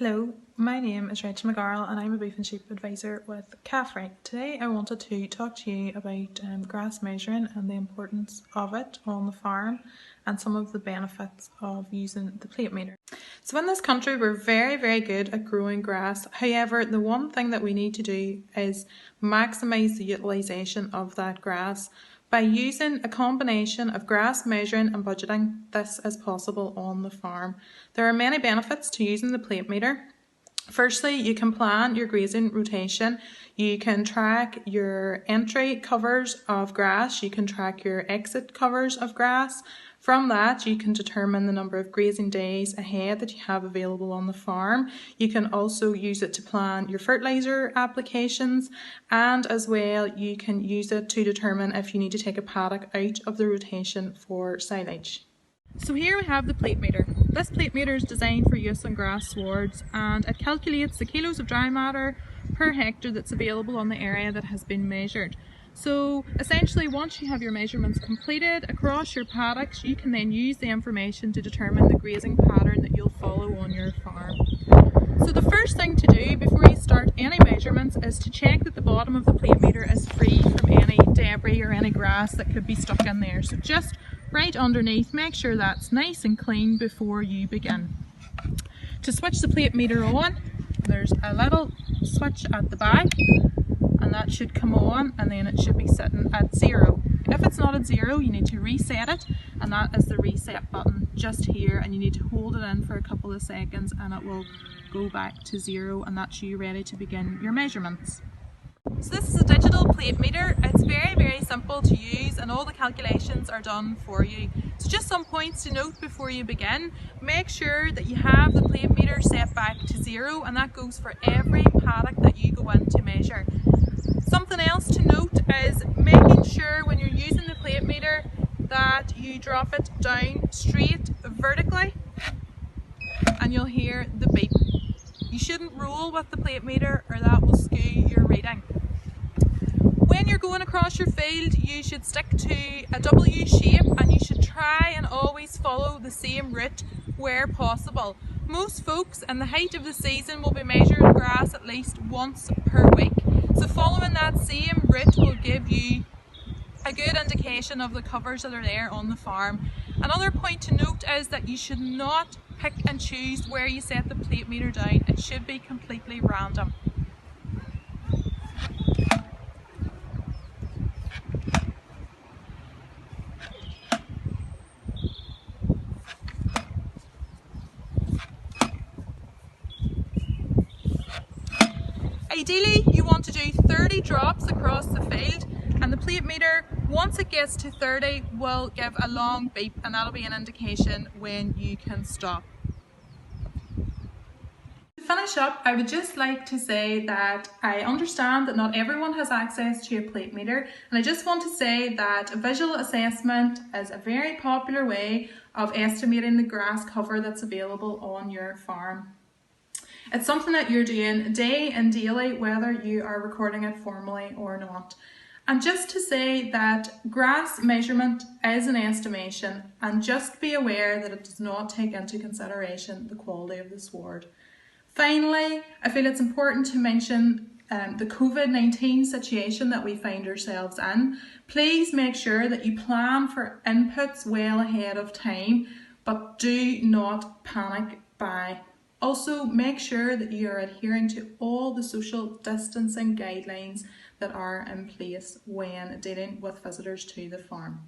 Hello, my name is Rachel Megarrel and I'm a beef and sheep advisor with CAFRE. Today I wanted to talk to you about grass measuring and the importance of it on the farm and some of the benefits of using the plate meter. So in this country we're very good at growing grass. However, the one thing that we need to do is maximise the utilisation of that grass. By using a combination of grass measuring and budgeting, this is possible on the farm. There are many benefits to using the plate meter. Firstly, you can plan your grazing rotation. You can track your entry covers of grass. You can track your exit covers of grass. From that, you can determine the number of grazing days ahead that you have available on the farm. You can also use it to plan your fertiliser applications, and as well you can use it to determine if you need to take a paddock out of the rotation for silage. So here we have the plate meter. This plate meter is designed for use on grass swards and it calculates the kilos of dry matter per hectare that's available on the area that has been measured. So essentially, once you have your measurements completed across your paddocks, you can then use the information to determine the grazing pattern that you'll follow on your farm. So the first thing to do before you start any measurements is to check that the bottom of the plate meter is free from any debris or any grass that could be stuck in there. So just right underneath, make sure that's nice and clean before you begin. To switch the plate meter on, there's a little switch at the back, and that should come on, and then it should be sitting at 0. If it's not at 0, you need to reset it, and that is the reset button just here, and you need to hold it in for a couple of seconds and it will go back to 0, and that's you ready to begin your measurements. So this is a digital plate meter. It's very simple to use and all the calculations are done for you. So just some points to note before you begin. Make sure that you have the plate meter set back to 0, and that goes for every paddock that you go in to measure. Something else to note is making sure when you're using the plate meter that you drop it down straight vertically and you'll hear the beep. You shouldn't roll with the plate meter or that will skew your reading. When you're going across your field, you should stick to a W shape and you should try and always follow the same route where possible. Most folks in the height of the season will be measuring grass at least once per week. So following that same route will give you a good indication of the covers that are there on the farm. Another point to note is that you should not pick and choose where you set the plate meter down. It should be completely random. Ideally, you want to do 30 drops across the field, and the plate meter, once it gets to 30, will give a long beep, and that'll be an indication when you can stop. To finish up, I would just like to say that I understand that not everyone has access to a plate meter, and I just want to say that visual assessment is a very popular way of estimating the grass cover that's available on your farm. It's something that you're doing day and daily, whether you are recording it formally or not. And just to say that grass measurement is an estimation, and just be aware that it does not take into consideration the quality of the sward. Finally, I feel it's important to mention the COVID-19 situation that we find ourselves in. Please make sure that you plan for inputs well ahead of time, but do not panic buy. Also, make sure that you are adhering to all the social distancing guidelines that are in place when dealing with visitors to the farm.